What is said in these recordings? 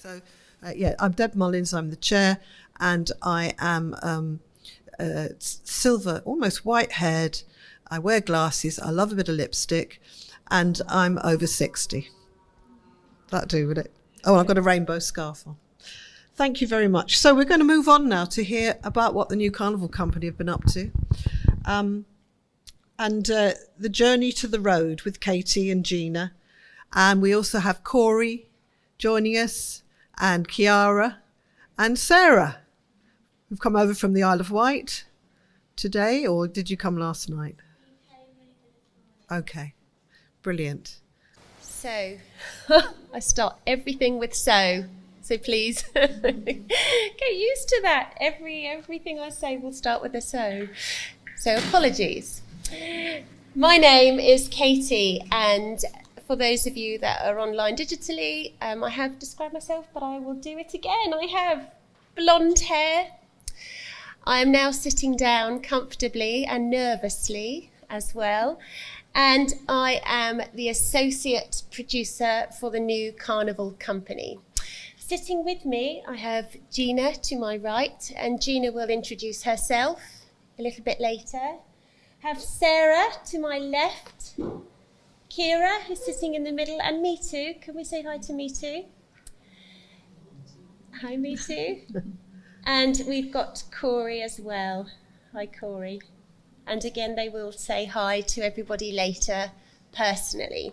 So, I'm Deb Mullins, I'm the chair, and I am silver, almost white-haired. I wear glasses, I love a bit of lipstick, and I'm over 60. That'll do with it. Oh, I've got a rainbow scarf on. Thank you very much. So we're going to move on now to hear about what the new Carnival Company have been up to. The journey to the road with Katie and Gina. And we also have Corey joining us, and Kiara and Sarah, who've come over from the Isle of Wight today, or did you come last night? Okay, brilliant. So, I start everything with so please get used to that. Everything I say will start with a so. So apologies. My name is Katie, and for those of you that are online digitally, I have described myself, but I will do it again. I have blonde hair. I am now sitting down comfortably and nervously as well. And I am the associate producer for the new Carnival Company. Sitting with me, I have Gina to my right, and Gina will introduce herself a little bit later. I have Sarah to my left, Kira, who's sitting in the middle, and me too. Can we say hi to me too? Hi, me too. And we've got Corey as well. Hi, Corey. And again, they will say hi to everybody later, personally.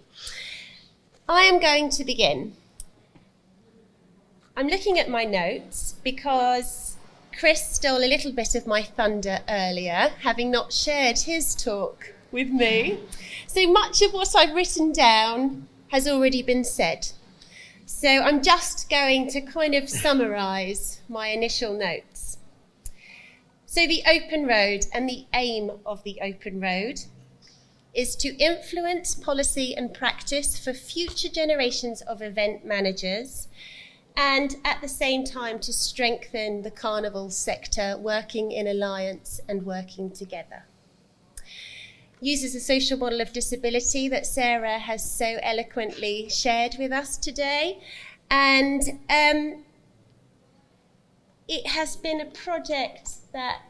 I am going to begin. I'm looking at my notes because Chris stole a little bit of my thunder earlier, having not shared his talk with me. So much of what I've written down has already been said. So I'm just going to kind of summarise my initial notes. So the open road, and the aim of the open road, is to influence policy and practice for future generations of event managers, and at the same time to strengthen the carnival sector, working in alliance and working together. Uses a social model of disability that Sarah has so eloquently shared with us today. And it has been a project that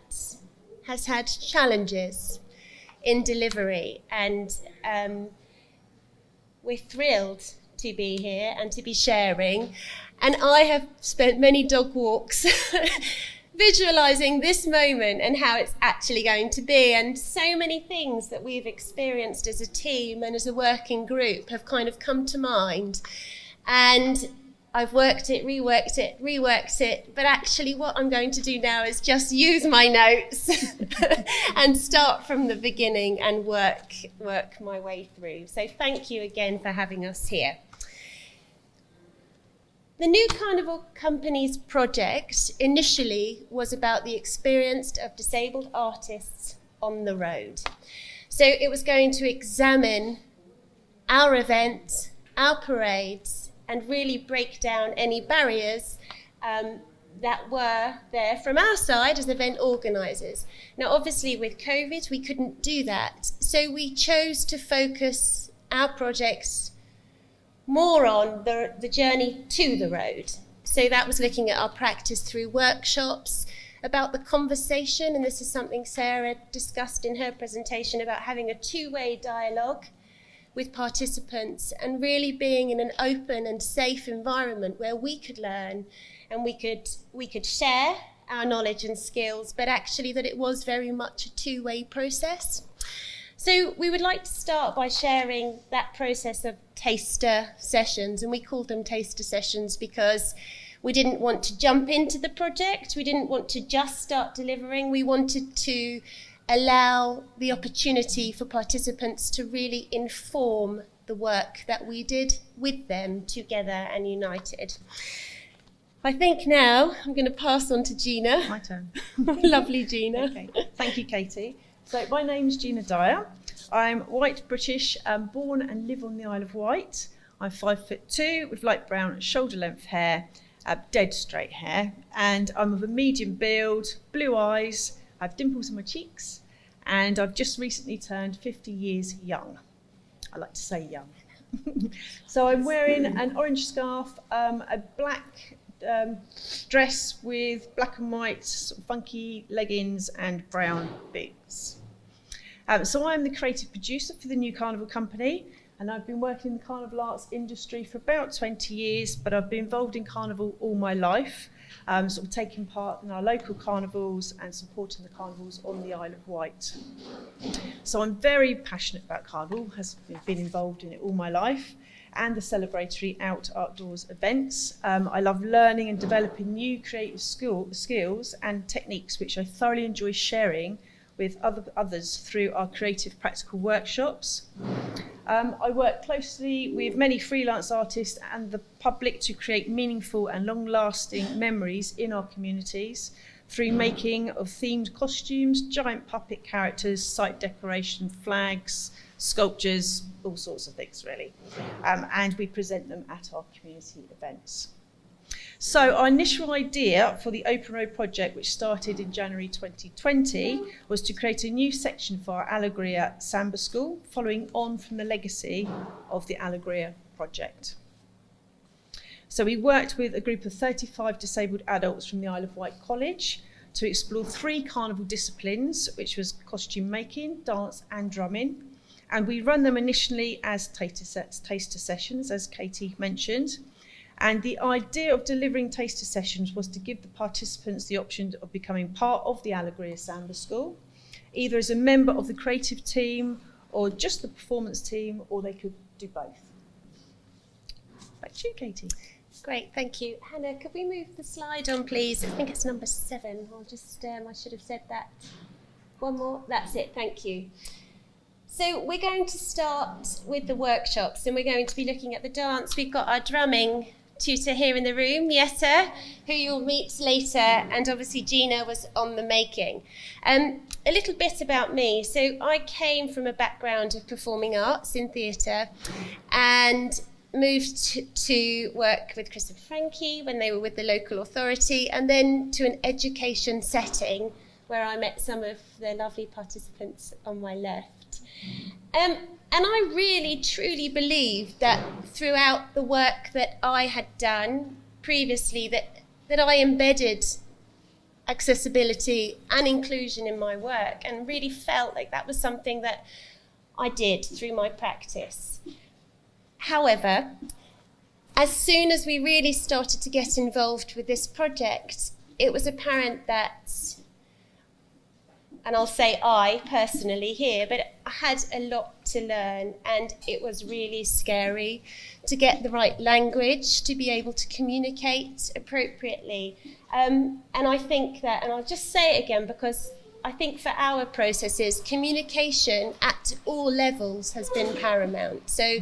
has had challenges in delivery, and we're thrilled to be here and to be sharing. And I have spent many dog walks visualising this moment and how it's actually going to be. And so many things that we've experienced as a team and as a working group have kind of come to mind. And I've worked it, reworked it. But actually what I'm going to do now is just use my notes and start from the beginning and work my way through. So thank you again for having us here. The new Carnival Company's project initially was about the experience of disabled artists on the road. So it was going to examine our event, our parades, and really break down any barriers that were there from our side as event organisers. Now, obviously with COVID, we couldn't do that. So we chose to focus our projects more on the journey to the road. So that was looking at our practice through workshops, about the conversation, and this is something Sarah discussed in her presentation, about having a two-way dialogue with participants and really being in an open and safe environment where we could learn and we could share our knowledge and skills, but actually that it was very much a two-way process. So we would like to start by sharing that process of taster sessions, and we called them taster sessions because we didn't want to jump into the project, we didn't want to just start delivering, we wanted to allow the opportunity for participants to really inform the work that we did with them together and united. I think now I'm going to pass on to Gina. My turn. Lovely Gina. Okay. Thank you, Katie. So my name's Gina Dyer. I'm white British, born and live on the Isle of Wight. I'm 5'2" with light brown shoulder length hair, dead straight hair, and I'm of a medium build, blue eyes, I have dimples in my cheeks, and I've just recently turned 50 years young. I like to say young. So I'm wearing an orange scarf, a black dress with black and white sort of funky leggings and brown boots. So I'm the creative producer for the new Carnival company, and I've been working in the carnival arts industry for about 20 years, but I've been involved in carnival all my life, sort of taking part in our local carnivals and supporting the carnivals on the Isle of Wight. So I'm very passionate about carnival, has been involved in it all my life, and the celebratory outdoors events. I love learning and developing new creative skills and techniques, which I thoroughly enjoy sharing with others through our creative practical workshops. I work closely with many freelance artists and the public to create meaningful and long-lasting memories in our communities through making of themed costumes, giant puppet characters, site decoration, flags, sculptures, all sorts of things really. And we present them at our community events. So our initial idea for the Open Road project, which started in January 2020, was to create a new section for our Alegria Samba School, following on from the legacy of the Alegria project. So we worked with a group of 35 disabled adults from the Isle of Wight College to explore 3 carnival disciplines, which was costume making, dance and drumming. And we run them initially as taster sessions, as Katie mentioned. And the idea of delivering taster sessions was to give the participants the option of becoming part of the Alegria Samba School, either as a member of the creative team or just the performance team, or they could do both. Back to you, Katie. Great, thank you. Hannah, could we move the slide on, please? I think it's number 7. I'll just, I should have said that. One more, that's it, thank you. So we're going to start with the workshops, and we're going to be looking at the dance. We've got our drumming tutor here in the room, Jette, who you'll meet later, and obviously Gina was on the making. A little bit about me. So I came from a background of performing arts in theatre and moved to work with Chris and Frankie when they were with the local authority, and then to an education setting where I met some of the lovely participants on my left. And I really, truly believe that throughout the work that I had done previously, that I embedded accessibility and inclusion in my work, and really felt like that was something that I did through my practice. However, as soon as we really started to get involved with this project, it was apparent that, and I'll say I personally here, but I had a lot to learn, and it was really scary to get the right language to be able to communicate appropriately. And I think that, and I'll just say it again, because I think for our processes, communication at all levels has been paramount. So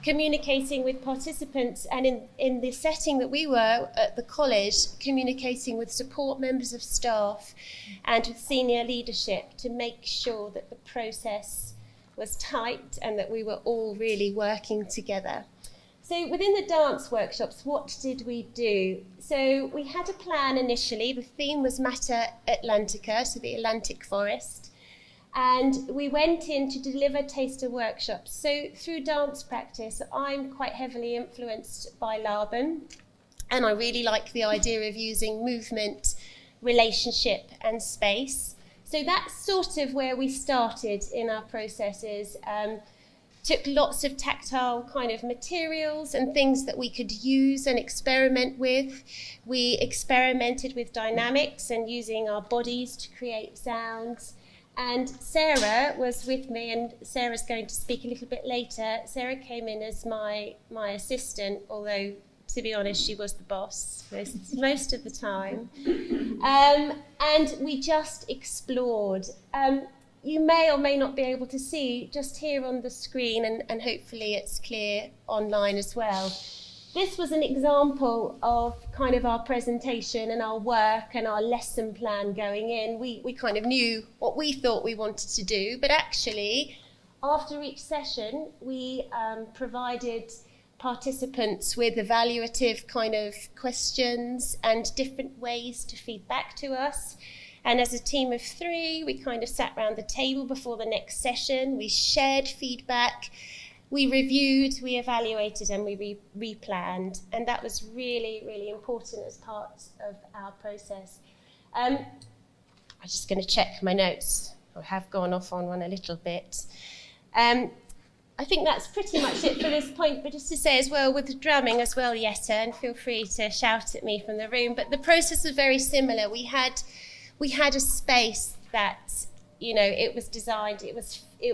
communicating with participants, and in the setting that we were at the college, communicating with support members of staff and with senior leadership to make sure that the process was tight and that we were all really working together. So within the dance workshops, what did we do? So we had a plan initially. The theme was Mater Atlantica, so the Atlantic Forest. And we went in to deliver taster workshops. So through dance practice, I'm quite heavily influenced by Laban, and I really like the idea of using movement, relationship and space. So that's sort of where we started in our processes. Took lots of tactile kind of materials and things that we could use and experiment with. We experimented with dynamics and using our bodies to create sounds. And Sarah was with me, and Sarah's going to speak a little bit later. Sarah came in as my assistant, although, to be honest, she was the boss most of the time. And we just explored. You may or may not be able to see just here on the screen, and hopefully it's clear online as well. This was an example of kind of our presentation and our work and our lesson plan going in. We kind of knew what we thought we wanted to do, but actually, after each session, we provided participants with evaluative kind of questions and different ways to feed back to us. And as a team of 3, we kind of sat around the table before the next session. We shared feedback. we reviewed, we evaluated, and we replanned. And that was really, really important as part of our process. I'm just going to check my notes. I have gone off on one a little bit. I think that's pretty much it for this point, but just to say as well, with the drumming as well, Jette, and feel free to shout at me from the room, but the process was very similar. We had a space that, you know, it was designed, it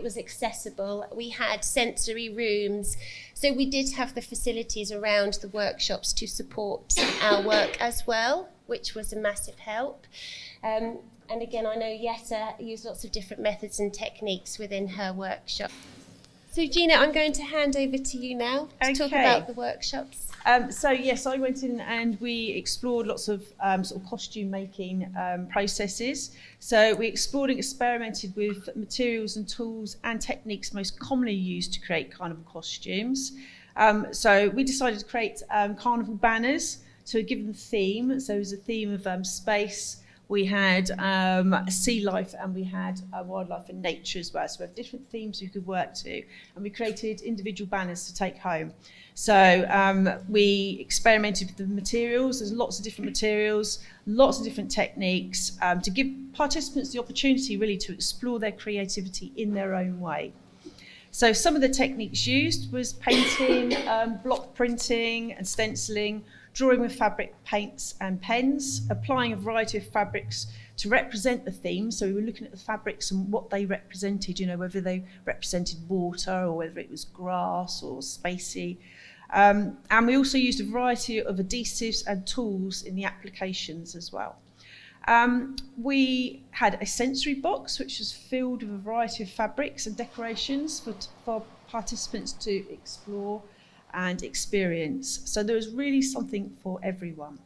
was accessible. We had sensory rooms, so we did have the facilities around the workshops to support our work as well, which was a massive help. And again, I know Jette used lots of different methods and techniques within her workshop. So Gina, I'm going to hand over to you now to talk about the workshops. So yes, I went in and we explored lots of sort of costume making processes. So we explored and experimented with materials and tools and techniques most commonly used to create carnival costumes. So we decided to create carnival banners to give them a theme. So it was a theme of space. We had sea life, and we had wildlife and nature as well. So we have different themes you could work to, and we created individual banners to take home. So we experimented with the materials. There's lots of different materials, lots of different techniques to give participants the opportunity really to explore their creativity in their own way. So some of the techniques used was painting, block printing and stenciling, drawing with fabric paints and pens, applying a variety of fabrics to represent the theme. So we were looking at the fabrics and what they represented, you know, whether they represented water or whether it was grass or spacey. And we also used a variety of adhesives and tools in the applications as well. We had a sensory box which was filled with a variety of fabrics and decorations for participants to explore and experience. So there was really something for everyone.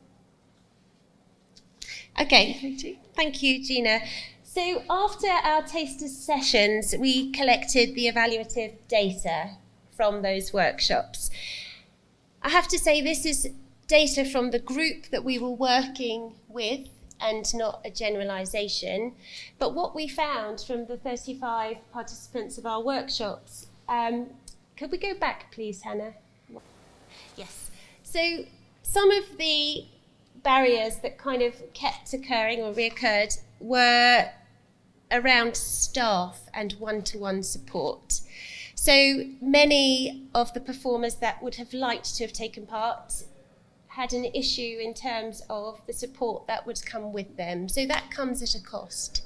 Okay, Katie? Thank you, Gina. So after our taster sessions, we collected the evaluative data from those workshops. I have to say this is data from the group that we were working with and not a generalisation. But what we found from the 35 participants of our workshops, could we go back please, Hannah? Yes. So some of the barriers that kind of kept occurring or reoccurred were around staff and one-to-one support. So many of the performers that would have liked to have taken part had an issue in terms of the support that would come with them. So that comes at a cost.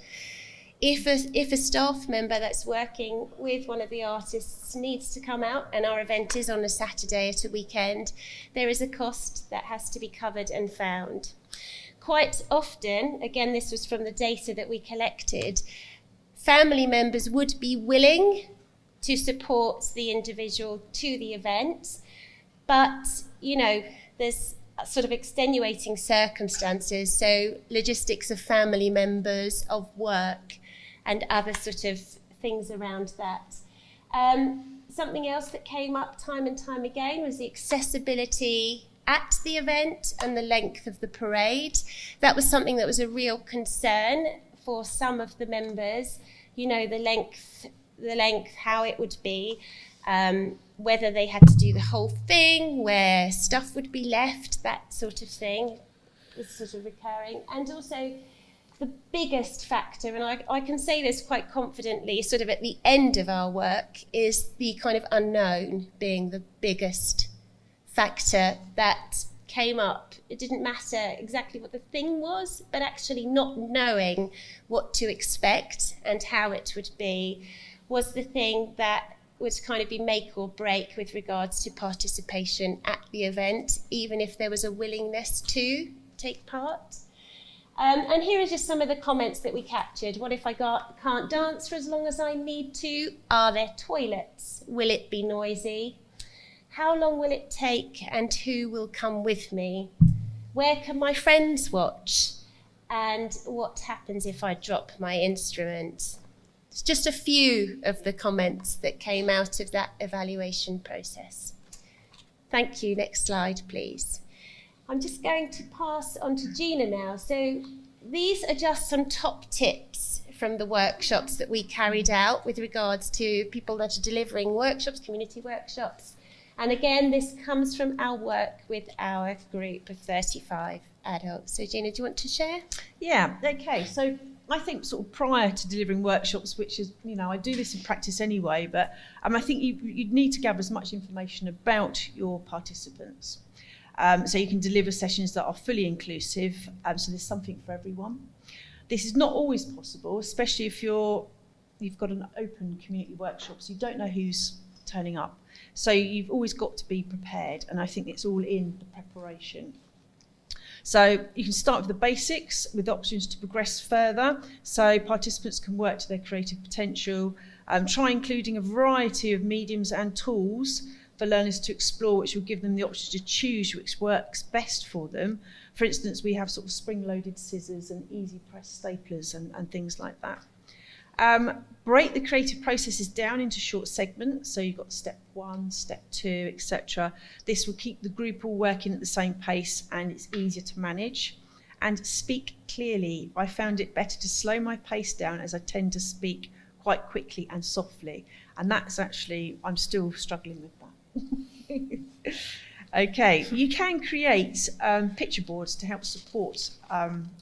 If a staff member that's working with one of the artists needs to come out, and our event is on a Saturday at a weekend, there is a cost that has to be covered and found. Quite often, again, this was from the data that we collected, family members would be willing to support the individual to the event, but, you know, there's sort of extenuating circumstances, so logistics of family members, of work, and other sort of things around that. Something else that came up time and time again was the accessibility at the event and the length of the parade. That was something that was a real concern for some of the members, you know, the length, how it would be, whether they had to do the whole thing, where stuff would be left, that sort of thing was sort of recurring. And also the biggest factor, and I can say this quite confidently, sort of at the end of our work, is the kind of unknown being the biggest factor that came up. It didn't matter exactly what the thing was, but actually not knowing what to expect and how it would be was the thing that would kind of be make or break with regards to participation at the event, even if there was a willingness to take part. And here are just some of the comments that we captured. What if I can't dance for as long as I need to? Are there toilets? Will it be noisy? How long will it take and who will come with me? Where can my friends watch? And what happens if I drop my instrument? It's just a few of the comments that came out of that evaluation process. Thank you. Next slide, please. I'm just going to pass on to Gina now. So these are just some top tips from the workshops that we carried out with regards to people that are delivering workshops, community workshops. And again, this comes from our work with our group of 35 adults. So Gina, do you want to share? Yeah, okay. So I think sort of prior to delivering workshops, which is, I do this in practice anyway, but I think you'd need to gather as much information about your participants. So you can deliver sessions that are fully inclusive, so there's something for everyone. This is not always possible, especially if you've got an open community workshop, so you don't know who's turning up. So you've always got to be prepared, and I think it's all in the preparation. So you can start with the basics with options to progress further, so participants can work to their creative potential, try including a variety of mediums and tools for learners to explore, which will give them the option to choose which works best for them. For instance, we have sort of spring-loaded scissors and easy press staplers and things like that. Break the creative processes down into short segments, so you've got step 1, step 2, etc. This will keep the group all working at the same pace and it's easier to manage. And speak clearly. I found it better to slow my pace down as I tend to speak quite quickly and softly, and that's actually, I'm still struggling with that. Okay, you can create picture boards to help support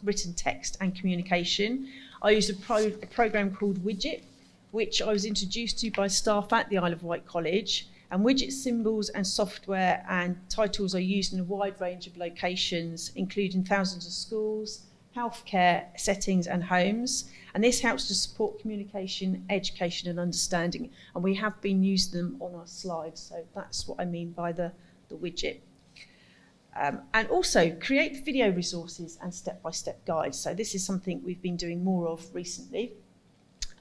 written text and communication. I used a program called Widget, which I was introduced to by staff at the Isle of Wight College. And Widget symbols and software and titles are used in a wide range of locations, including thousands of schools, healthcare settings and homes. And this helps to support communication, education and understanding. And we have been using them on our slides, so that's what I mean by the widget. And also create video resources and step-by-step guides. So this is something we've been doing more of recently.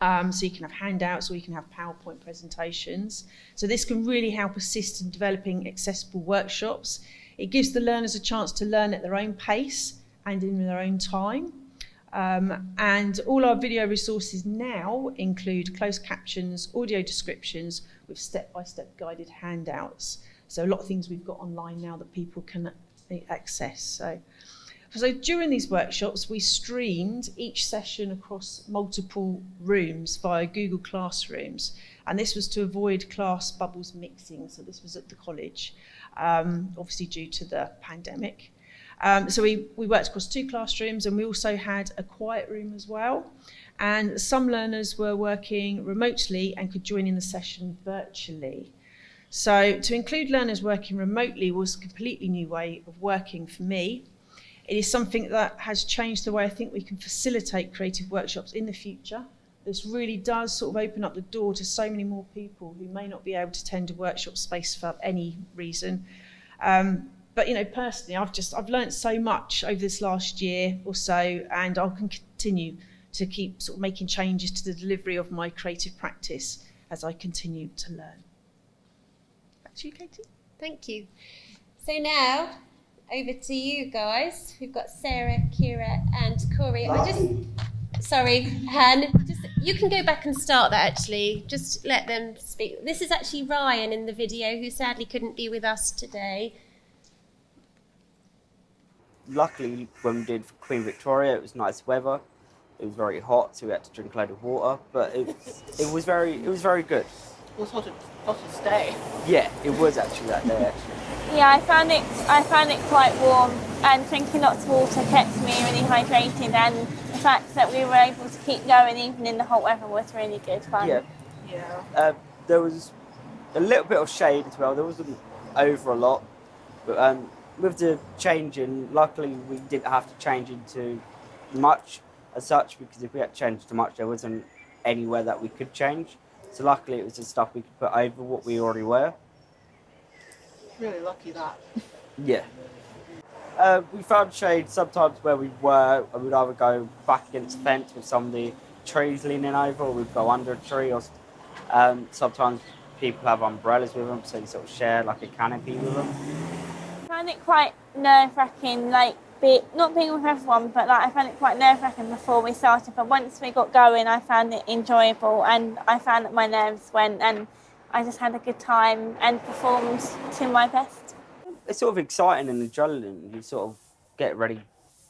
So you can have handouts or you can have PowerPoint presentations. So this can really help assist in developing accessible workshops. It gives the learners a chance to learn at their own pace and in their own time. And all our video resources now include closed captions, audio descriptions with step-by-step guided handouts. So a lot of things we've got online now that people can access. So during these workshops, we streamed each session across multiple rooms via Google Classrooms. And this was to avoid class bubbles mixing. So this was at the college, obviously due to the pandemic. So we worked across 2 classrooms, and we also had a quiet room as well. And some learners were working remotely and could join in the session virtually. So to include learners working remotely was a completely new way of working for me. It is something that has changed the way I think we can facilitate creative workshops in the future. This really does sort of open up the door to so many more people who may not be able to attend a workshop space for any reason. But personally, I've learned so much over this last year or so, and I'll continue to keep sort of making changes to the delivery of my creative practice as I continue to learn. Back to you, Katie. Thank you. So now, over to you guys. We've got Sarah, Kira and Corey. Sorry, Han, you can go back and start that actually. Just let them speak. This is actually Ryan in the video, who sadly couldn't be with us today. Luckily, when we did Queen Victoria, it was nice weather. It was very hot, so we had to drink a load of water. But it was very good. It was hottest day. Yeah, it was actually that day. Actually. Yeah, I found it quite warm, and drinking lots of water kept me really hydrated. And the fact that we were able to keep going even in the hot weather was really good fun. Yeah. There was a little bit of shade as well. There wasn't over a lot, but with the changing, luckily we didn't have to change into much as such, because if we had to change too much, there wasn't anywhere that we could change. So luckily it was just stuff we could put over what we already were. Really lucky that. Yeah. We found shade sometimes where we were, and we'd either go back against the fence with some of the trees leaning over, or we'd go under a tree, or sometimes people have umbrellas with them, so you sort of share like a canopy with them. I found it quite nerve-wracking, not being with everyone, but I found it quite nerve-wracking before we started. But once we got going, I found it enjoyable, and I found that my nerves went, and I just had a good time and performed to my best. It's sort of exciting and adrenaline. You sort of get ready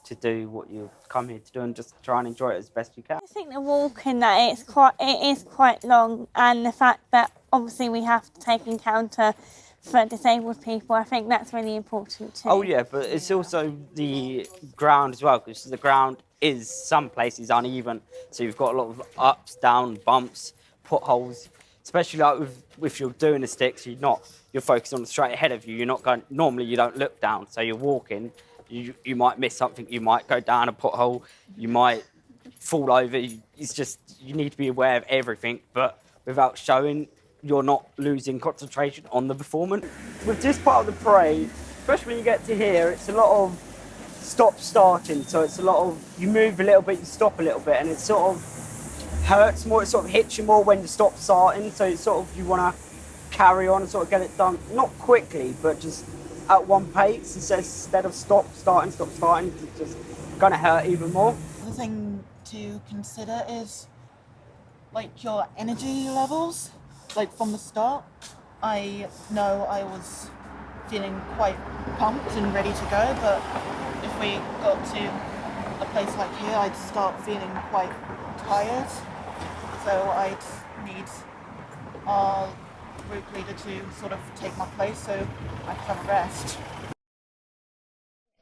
to do what you've come here to do and just try and enjoy it as best you can. I think the walk in that it is quite long, and the fact that obviously we have to take encounter for disabled people, I think that's really important too. Oh yeah, but it's also the ground as well, because the ground is some places uneven, so you've got a lot of ups, down, bumps, potholes. Especially like if you're doing the sticks, you're focused on the straight ahead of you. You're not going. Normally, you don't look down, so you're walking. You might miss something. You might go down a pothole. You might fall over. It's just you need to be aware of everything, but without showing, you're not losing concentration on the performance. With this part of the parade, especially when you get to here, it's a lot of stop-starting. So it's a lot of you move a little bit, you stop a little bit, and it sort of hurts more. It sort of hits you more when you stop starting. So it's sort of you want to carry on and sort of get it done, not quickly, but just at one pace instead of stop starting. It's just going to hurt even more. The thing to consider is like your energy levels. Like from the start, I know I was feeling quite pumped and ready to go, but if we got to a place like here, I'd start feeling quite tired. So I'd need our group leader to sort of take my place so I could have a rest.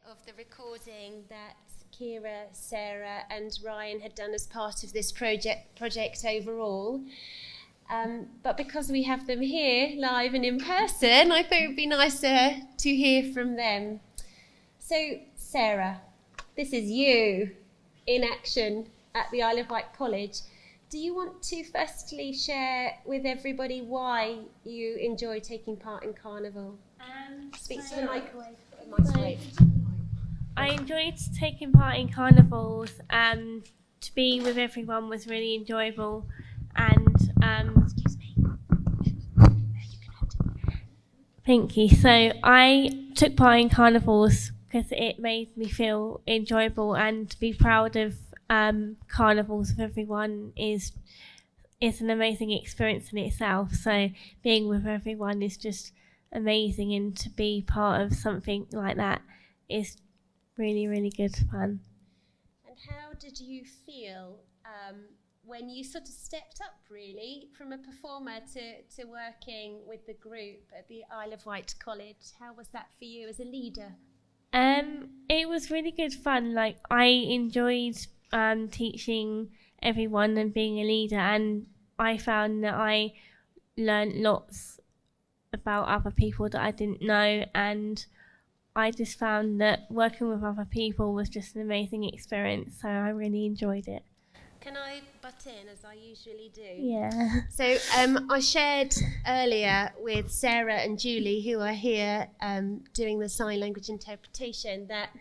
Of the recording that Kira, Sarah and Ryan had done as part of this project overall. But because we have them here live and in person, I thought it would be nicer to hear from them. So Sarah, this is you in action at the Isle of Wight College. Do you want to firstly share with everybody why you enjoy taking part in Carnival? Speak to the microwave. I enjoyed taking part in carnivals. To be with everyone was really enjoyable, and excuse me. Thank you. So I took part in carnivals because it made me feel enjoyable, and to be proud of carnivals with everyone is an amazing experience in itself. So being with everyone is just amazing, and to be part of something like that is really, really good fun. And how did you feel when you sort of stepped up really from a performer to working with the group at the Isle of Wight College? How was that for you as a leader? It was really good fun. Like I enjoyed teaching everyone and being a leader, and I found that I learned lots about other people that I didn't know, and I just found that working with other people was just an amazing experience, so I really enjoyed it. Can I butt in, as I usually do? Yeah. So I shared earlier with Sarah and Julie, who are here doing the sign language interpretation, that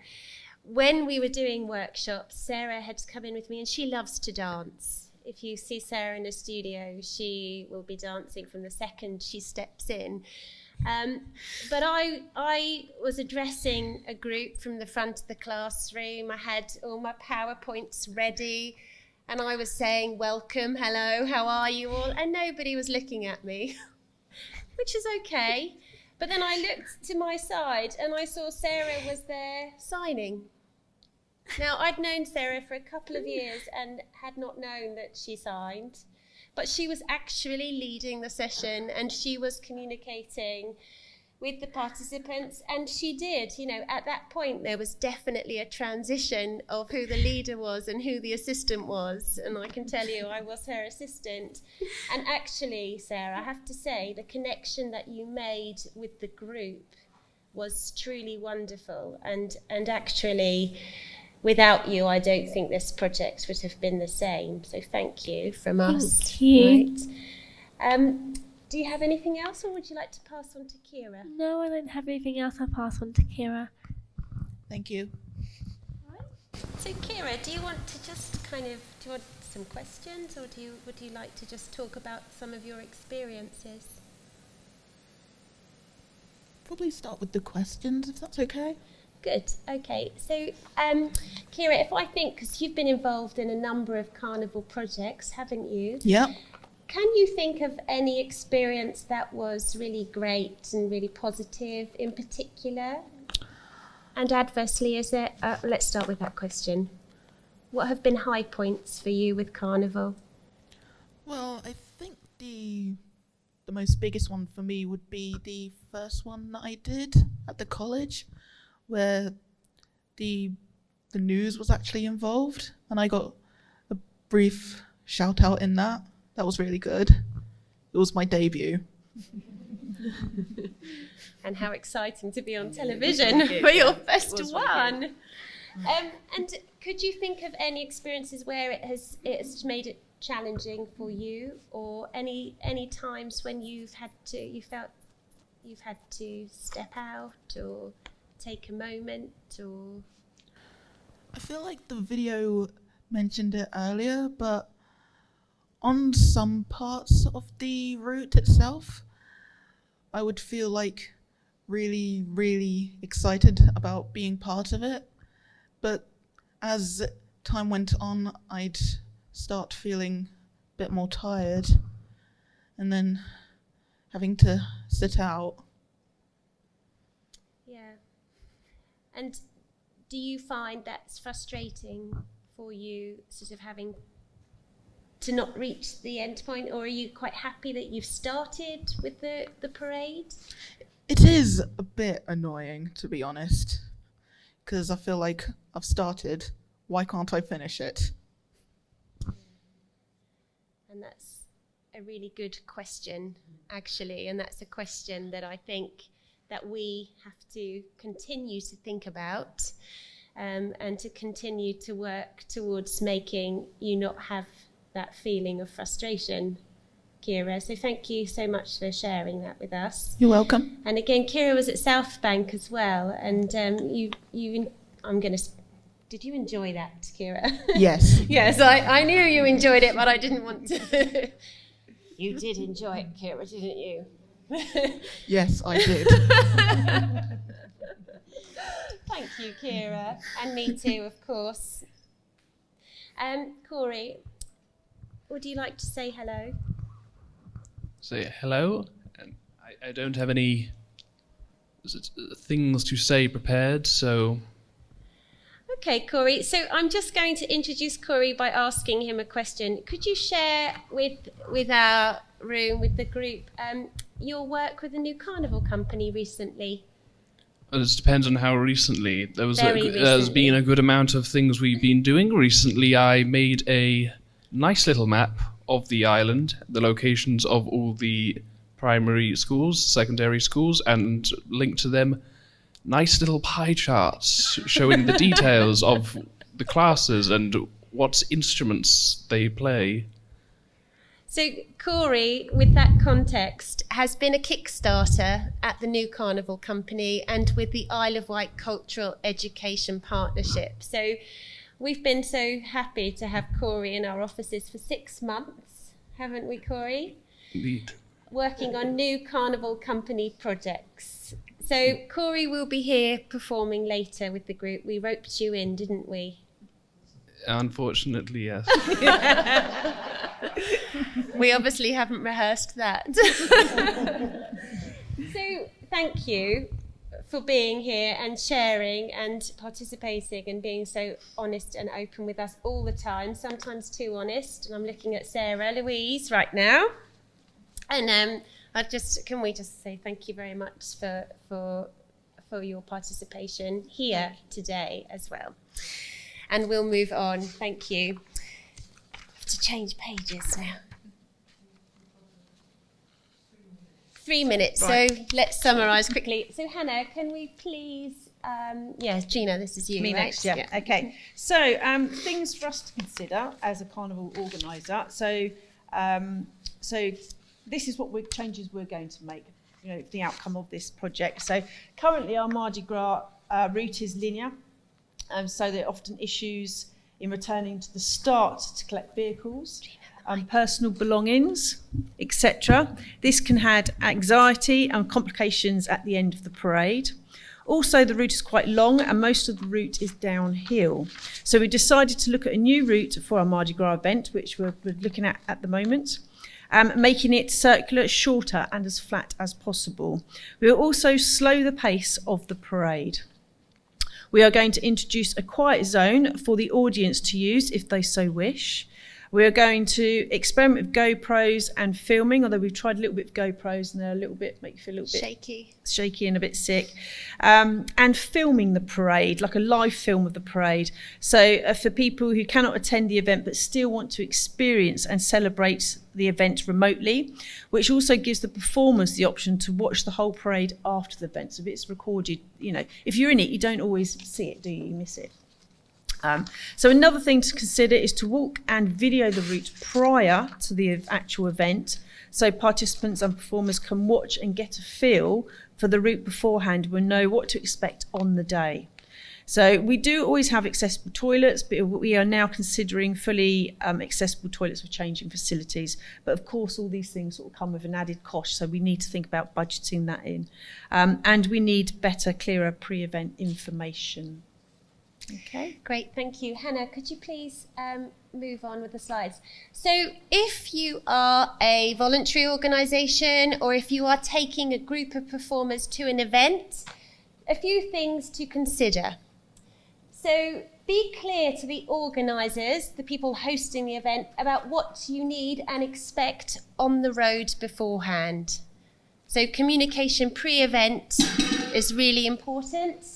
when we were doing workshops, Sarah had come in with me, and she loves to dance. If you see Sarah in the studio, she will be dancing from the second she steps in. But I was addressing a group from the front of the classroom. I had all my PowerPoints ready, and I was saying, welcome, hello, how are you all? And nobody was looking at me, which is okay. But then I looked to my side and I saw Sarah was there signing. Now, I'd known Sarah for a couple of years and had not known that she signed, but she was actually leading the session and she was communicating with the participants, and she did. You know, at that point there was definitely a transition of who the leader was and who the assistant was, and I can tell you I was her assistant. And actually, Sarah, I have to say the connection that you made with the group was truly wonderful, and actually without you I don't think this project would have been the same, so thank you from us. Thank you. Right. Do you have anything else, or would you like to pass on to Kira? No, I don't have anything else. I'll pass on to Kira. Thank you. Right. So Kira, do you want to just do you want some questions, or would you like to just talk about some of your experiences? Probably start with the questions, if that's okay. Good. Okay. So, Kira, if I think, because you've been involved in a number of carnival projects, haven't you? Yep. Can you think of any experience that was really great and really positive in particular? And adversely, is there? Let's start with that question. What have been high points for you with Carnival? Well, I think the most biggest one for me would be the first one that I did at the college, where the news was actually involved, and I got a brief shout out in that. That was really good. It was my debut. And how exciting to be on television for your first one. And could you think of any experiences where it's made it challenging for you, or any times when you felt you've had to step out or take a moment? Or I feel like the video mentioned it earlier, but on some parts of the route itself, I would feel like really, really excited about being part of it. But as time went on, I'd start feeling a bit more tired, and then having to sit out. yeah. And do you find that's frustrating for you, sort of having to not reach the end point, or are you quite happy that you've started with the parade? It is a bit annoying, to be honest, because I feel like I've started. Why can't I finish it? And that's a really good question, actually, and that's a question that I think that we have to continue to think about, and to continue to work towards making you not have that feeling of frustration, Kira. So thank you so much for sharing that with us. You're welcome. And again, Kira was at South Bank as well, and did you enjoy that, Kira? Yes. Yes, I knew you enjoyed it, but I didn't want to. You did enjoy it, Kira, didn't you? Yes, I did. Thank you, Kira. And me too, of course. Corey, would you like to say hello? Say hello. I don't have any things to say prepared, so... Okay, Corey. So I'm just going to introduce Corey by asking him a question. Could you share with our room, with the group, your work with the new Carnival company recently? Well, it depends on how recently. There's Recently. been a good amount of things we've been doing. Recently, I made a nice little map of the island, the locations of all the primary schools, secondary schools, and linked to them nice little pie charts showing the details of the classes and what instruments they play. So Corey, with that context, has been a Kickstarter at the new Carnival company and with the Isle of Wight Cultural Education Partnership. So we've been so happy to have Corey in our offices for 6 months, haven't we, Corey? Indeed. Working on new Carnival company projects. So Corey will be here performing later with the group. We roped you in, didn't we? Unfortunately, yes. We obviously haven't rehearsed that. So thank you for being here and sharing and participating and being so honest and open with us all the time, sometimes too honest. And I'm looking at Sarah Louise right now. And can we just say thank you very much for your participation here today as well. And we'll move on. Thank you. I have to change pages now. 3 minutes. Right. So let's summarise quickly. So Hannah, can we please? Gina, this is you. Me right? next, yeah. Okay. So things for us to consider as a carnival organiser. So this is what changes we're going to make. The outcome of this project. So currently our Mardi Gras route is linear. So there are often issues in returning to the start to collect vehicles, personal belongings, etc. This can add anxiety and complications at the end of the parade. Also, the route is quite long and most of the route is downhill. So we decided to look at a new route for our Mardi Gras event, which we're looking at the moment, making it circular, shorter and as flat as possible. We will also slow the pace of the parade. We are going to introduce a quiet zone for the audience to use if they so wish. We are going to experiment with GoPros and filming, although we've tried a little bit of GoPros and they're a little bit, make you feel a little bit shaky and a bit sick. And filming the parade, like a live film of the parade. So for people who cannot attend the event but still want to experience and celebrate the event remotely, which also gives the performers the option to watch the whole parade after the event. So if it's recorded, you know, if you're in it, you don't always see it, do you? You miss it. So another thing to consider is to walk and video the route prior to the actual event, so participants and performers can watch and get a feel for the route beforehand and know what to expect on the day. So we do always have accessible toilets, but we are now considering fully accessible toilets for changing facilities. But of course, all these things sort of come with an added cost, so we need to think about budgeting that in. And we need better, clearer pre-event information. Okay. Great, thank you. Hannah, could you please move on with the slides? So if you are a voluntary organisation or if you are taking a group of performers to an event, a few things to consider. So be clear to the organisers, the people hosting the event, about what you need and expect on the road beforehand. So communication pre-event is really important.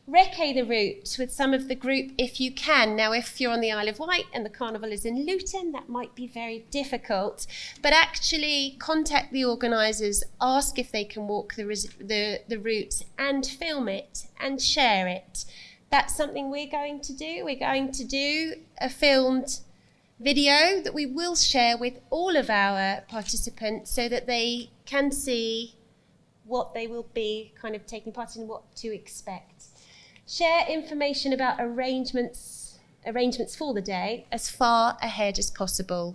Recce the route with some of the group if you can. Now, if you're on the Isle of Wight and the Carnival is in Luton, that might be very difficult. But actually contact the organisers, ask if they can walk the route and film it and share it. That's something we're going to do. We're going to do a filmed video that we will share with all of our participants so that they can see what they will be kind of taking part in, what to expect. Share information about arrangements for the day as far ahead as possible.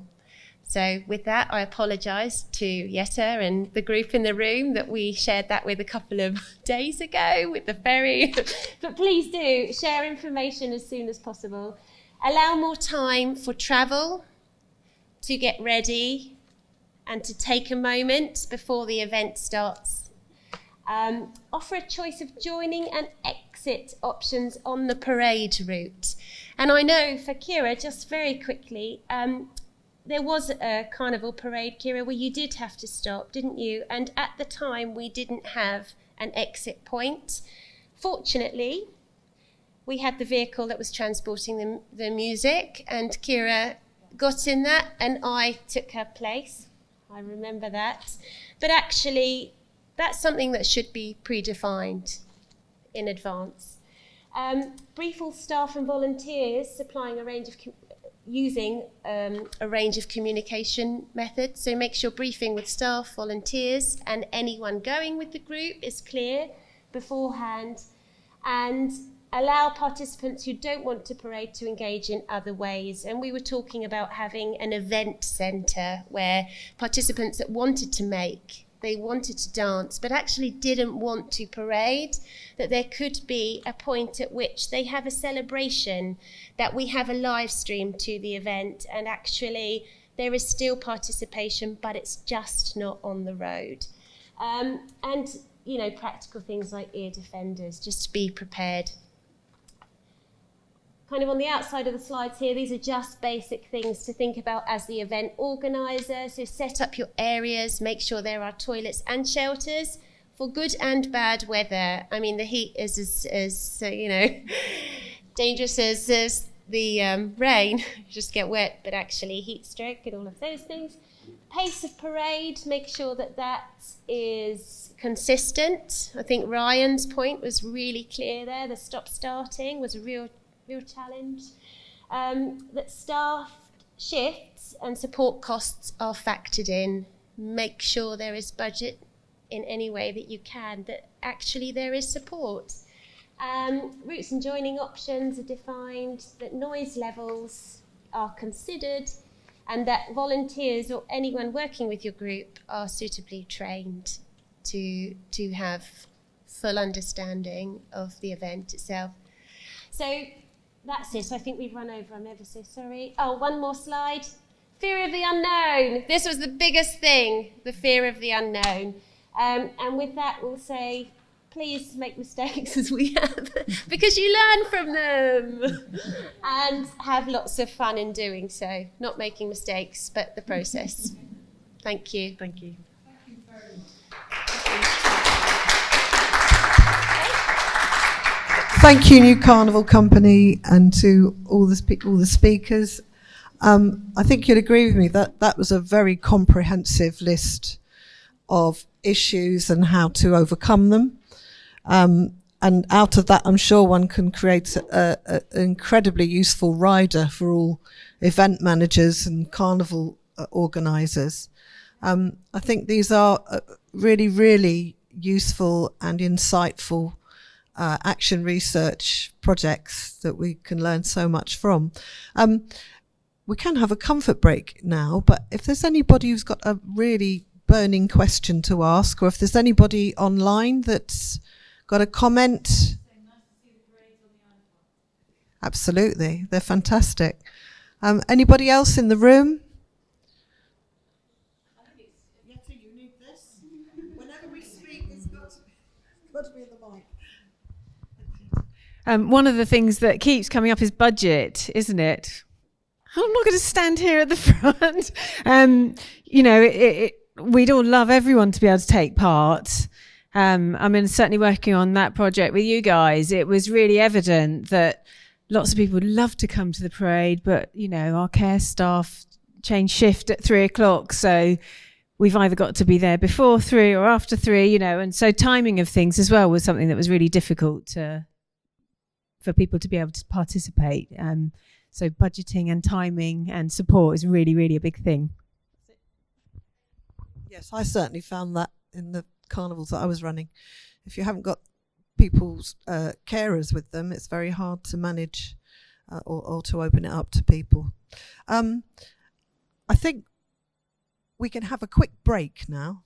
So with that, I apologise to Jette and the group in the room that we shared that with a couple of days ago with the ferry. But please do share information as soon as possible. Allow more time for travel, to get ready, and to take a moment before the event starts. Offer a choice of joining and exit options on the parade route. And I know for Kira, just very quickly, there was a Carnival parade, Kira, where you did have to stop, didn't you? And at the time, we didn't have an exit point. Fortunately, we had the vehicle that was transporting the music, and Kira got in that, and I took her place. I remember that. But actually, that's something that should be predefined in advance. Brief all staff and volunteers supplying using a range of communication methods. So make sure briefing with staff, volunteers, and anyone going with the group is clear beforehand, and allow participants who don't want to parade to engage in other ways. And we were talking about having an event centre where participants that wanted to dance, but actually didn't want to parade, that there could be a point at which they have a celebration, that we have a live stream to the event, and actually there is still participation, but it's just not on the road. And, you know, practical things like ear defenders, just to be prepared. Kind of on the outside of the slides here, these are just basic things to think about as the event organiser. So set up your areas, make sure there are toilets and shelters for good and bad weather. I mean, the heat is as you know, dangerous as the rain. You just get wet, but actually heat stroke and all of those things. Pace of parade, make sure that that is consistent. I think Ryan's point was really clear there. The stop-starting was a real challenge. That staff shifts and support costs are factored in. Make sure there is budget in any way that you can, that actually there is support. Routes and joining options are defined, that noise levels are considered, and that volunteers or anyone working with your group are suitably trained to have full understanding of the event itself. So that's it. I think we've run over. I'm ever so sorry. Oh, one more slide. Fear of the unknown. This was the biggest thing, the fear of the unknown. And with that, we'll say, please make mistakes as we have, because you learn from them, and have lots of fun in doing so. Not making mistakes, but the process. Thank you. Thank you. Thank you, New Carnival Company, and to all the speakers. I think you'll agree with me that that was a very comprehensive list of issues and how to overcome them. And out of that, I'm sure one can create an incredibly useful rider for all event managers and carnival organisers. I think these are really, really useful and insightful action research projects that we can learn so much from. We can have a comfort break now, but if there's anybody who's got a really burning question to ask, or if there's anybody online that's got a comment. Absolutely, they're fantastic. Anybody else in the room? Yeti, you need this. Whenever we speak, it's got to be in the mic. One of the things that keeps coming up is budget, isn't it? I'm not going to stand here at the front. We'd all love everyone to be able to take part. Certainly working on that project with you guys, it was really evident that lots of people would love to come to the parade, but, our care staff change shift at 3:00. So we've either got to be there before 3 or after 3, and so timing of things as well was something that was really difficult for people to be able to participate. So budgeting and timing and support is really, really a big thing. Yes, I certainly found that in the carnivals that I was running. If you haven't got people's carers with them, it's very hard to manage or to open it up to people. I think we can have a quick break now.